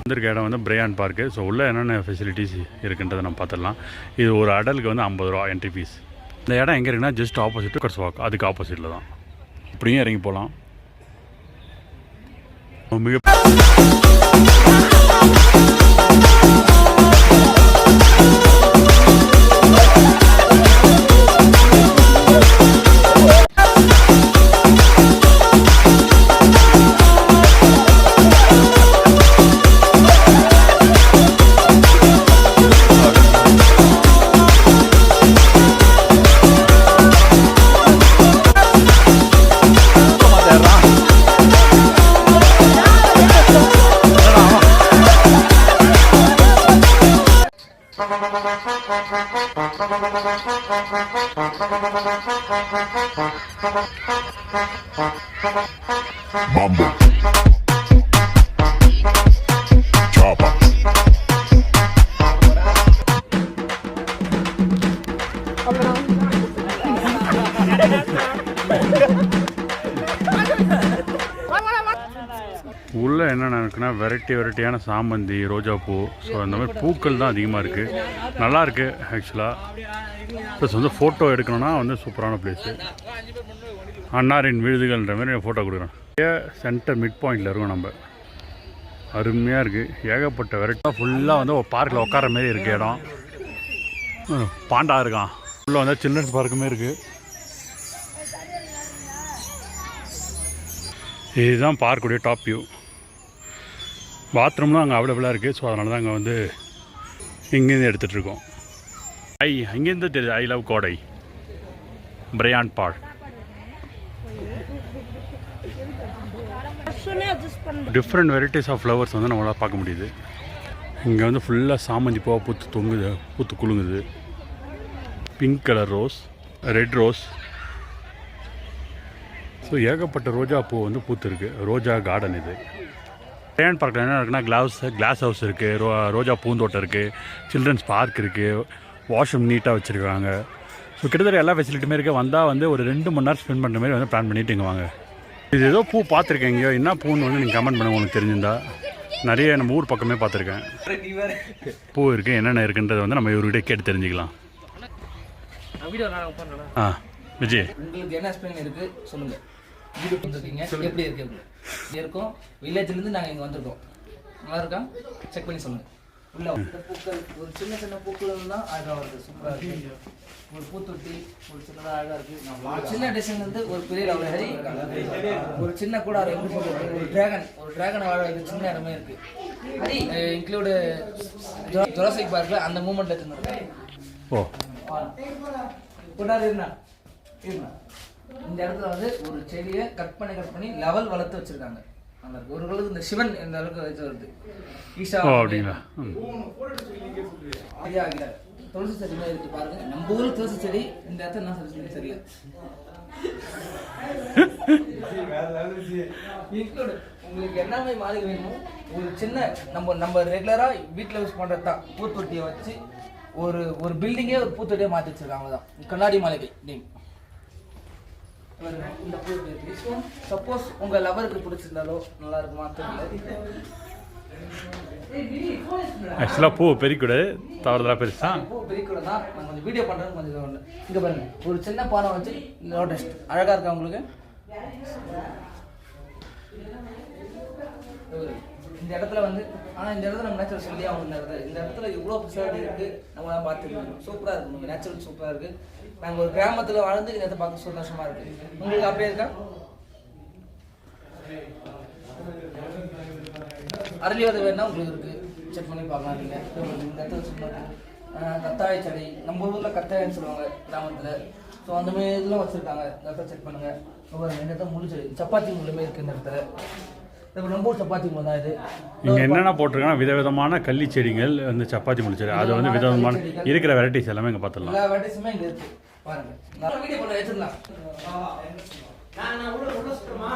வந்திருக்க இடம் வந்து பிரையான் பார்க்கு. ஸோ உள்ளே என்னென்ன ஃபெசிலிட்டிஸ் இருக்குன்றதை நம்ம பார்த்துடலாம். இது ஒரு அடலுக்கு வந்து 50 ரூபா என்ட்ரி ஃபீஸ். இந்த இடம் எங்கே இருக்குன்னா ஜஸ்ட் ஆப்போசிட் கர்ஸ் வாக், அதுக்கு ஆப்போசிட்டில் தான். இப்படியும் இறங்கி போகலாம். மிக Mambo Chopper உள்ளே என்னென்ன இருக்குன்னா வெரைட்டியான சாமந்தி, ரோஜாப்பூ, ஸோ அந்த மாதிரி பூக்கள் தான் அதிகமாக இருக்குது. நல்லாயிருக்கு ஆக்சுவலாக. ப்ளஸ் வந்து ஃபோட்டோ எடுக்கணுன்னா வந்து சூப்பரான பிளேஸு. அன்னாரின் விழுதுகள்ன்ற மாதிரி ஃபோட்டோ கொடுக்குறோம். சென்டர் மிட் பாயிண்டில் இருக்கும். நம்ம அருமையாக இருக்குது. ஏகப்பட்ட வெரைட்டியாக ஃபுல்லாக வந்து ஒரு பார்க்கில் உட்கார மாரி இருக்குது இடம். பாண்டா இருக்கான். ஃபுல்லாக வந்து சில்ட்ரன்ஸ் பார்க்குமே இருக்குது. இதுதான் பார்க்குடைய டாப் வியூ. பாத்ரூம்லாம் அங்கே அவைலபிளாக இருக்குது. ஸோ அதனால தான் அங்கே வந்து இங்கேருந்து எடுத்துகிட்ருக்கோம். அங்கேருந்து தெரியுது I love Kodai Bryant park. Different varieties of flowers வந்து நம்மளால் பார்க்க முடியுது. இங்கே வந்து ஃபுல்லாக சாமந்தி பூவாக பூத்து குலுங்குது. Pink colour rose, red rose, so ஏகப்பட்ட ரோஜா பூ வந்து பூத்துருக்கு. ரோஜா கார்டன் இது. பிரையான் பார்க்கில் என்ன இருக்குன்னா கிளாஸ் ஹவுஸ் இருக்குது, ரோஜா பூந்தோட்டம் இருக்குது, சில்ட்ரன்ஸ் பார்க் இருக்குது, வாஷ்ரூம் நீட்டாக வச்சுருக்காங்க. ஸோ கிட்டத்தட்ட எல்லா ஃபெசிலிட்டியுமே இருக்குது. வந்தால் வந்து ஒரு 2 மணி நேரம் ஸ்பெண்ட் பண்ணுற மாதிரி வந்து பிளான் பண்ணிவிட்டு இங்கே வாங்க. இது ஏதோ பூ பார்த்துருக்கேன். இங்கேயோ என்ன பூன்னு வந்து நீங்கள் கமெண்ட் பண்ணுங்க உங்களுக்கு தெரிஞ்சிருந்தா. நிறைய நம்ம ஊர் பக்கமே பார்த்துருக்கேன். பூ இருக்குது, என்னென்ன இருக்குன்றதை வந்து நம்ம இவர்கிட்ட கேட்டு தெரிஞ்சுக்கலாம். விஜய் உங்களுக்கு என்ன ஸ்பெயின் இருக்குது சொல்லுங்கள். வீடு வந்துருக்கீங்க, எப்படி இருக்கு? எப்படி இருக்கும்? வில்லேஜ்லேருந்து நாங்கள் இங்கே வந்திருக்கோம். நல்லா இருக்கா? செக் பண்ணி சொல்லுங்கள். உள்ள பூக்கள் ஒரு சின்ன பூக்கள் தான் அழகாக வருது. சூப்பராக இருக்குது. ஒரு பூத்தொட்டி ஒரு சின்னதாக அழகாக இருக்குது. சின்ன டிசைன்லேருந்து ஒரு பெரிய லெவலில் இருக்காங்க. ஒரு சின்ன கூட எப்படி சொல்கிறது, ஒரு ட்ராகன் வாழ வைக்க சின்ன இடமே இருக்குது. இன்க்ளூடு ஜுராசிக் பார்க்கில் அந்த மூமெண்ட்டில் எடுத்துருக்காங்க. ஓ கொண்டாரு இருந்தா இந்த இடத்துல வந்து ஒரு செடியை கட் பண்ணி லெவல் வளர்த்து வச்சிருக்காங்க. அந்த ஒரு அளவுக்கு இந்த சிவன் இந்த அளவுக்கு வச்சு வருது. ஈஷா அப்படிங்களா? ஐயா துளசி செடி மாதிரி இருக்கு பாருங்க. நம்ம ஊர் துளசி செடி இந்த இடத்துல என்ன செடி சரியா இன்க்ளூட் உங்களுக்கு என்ன மாதிரி வேணுமோ ஒரு சின்ன நம்ம ரெகுலரா வீட்டில் யூஸ் பண்றது தான் பூத்தொட்டியை வச்சு ஒரு பில்டிங்கே ஒரு பூத்தொட்டியை மாற்றி வச்சிருக்காங்க. தான் கண்ணாடி மாளிகை நேம். இந்த பூ சப்போஸ் உங்க லவருக்கு பிடிச்சிருந்தாலோ நல்லா இருக்குமா தெரியல. ஆக்சுவலாக பூ பெருக்கூடாது, தவறுதலாக பெருசா பூ பெருக்கூடாது தான். நான் கொஞ்சம் வீடியோ பண்ணுறது கொஞ்சம் இங்கே பாருங்க. ஒரு சின்ன பானை வச்சு லோட்டஸ் அழகாக இருக்கா உங்களுக்கு? இந்த இடத்துல வந்து ஆனால் இந்த இடத்துல நம்ம நேச்சுரல் சொல்லி அவங்க இந்த இடத்துல இவ்வளோ ஃபெசிலிட்டி இருக்குது. நம்ம தான் பார்த்துருக்கோம். சூப்பராக இருக்குது. நம்ம நேச்சுரல் சூப்பராக இருக்குது. நாங்கள் ஒரு கிராமத்தில் வாழ்ந்து இந்த இடத்த பார்க்க சந்தோஷமாக இருக்குது. உங்களுக்கு அப்படியே இருக்கா? அரளிவாத வேணுன்னா உங்களுக்கு இருக்குது. செக் பண்ணி பார்க்கலாம். நீங்கள் இந்த இடத்துல சொன்னாங்க கத்தாழை செடி. நம்ம ஊரில் கத்தாழைன்னு சொல்லுவாங்க கிராமத்தில். ஸோ அந்த மாதிரி இதெல்லாம் வச்சுருக்காங்க. இந்த இடத்துல செக் பண்ணுங்கள். இந்த இடத்துல முழு செடி சப்பாத்தி முள்ளுமே இருக்குது இந்த இடத்துல. ரொம்ப சப்பாத்தி முள் தான் இது. இங்கே என்னென்ன போட்டிருக்காங்கன்னா விதவிதமான கள்ளி செடிகள், அந்த சப்பாத்தி முள் செடி, அது வந்து விதவிதமான இருக்கிற வெரைட்டிஸ் எல்லாமே இங்கே பார்த்துடலாம். எல்லா வெரைட்டிஸுமே இங்கே இருக்குது பாருங்கள். நான் வீடியோ பண்ண வச்சிடலாம். நான் உள்ள சுத்தமா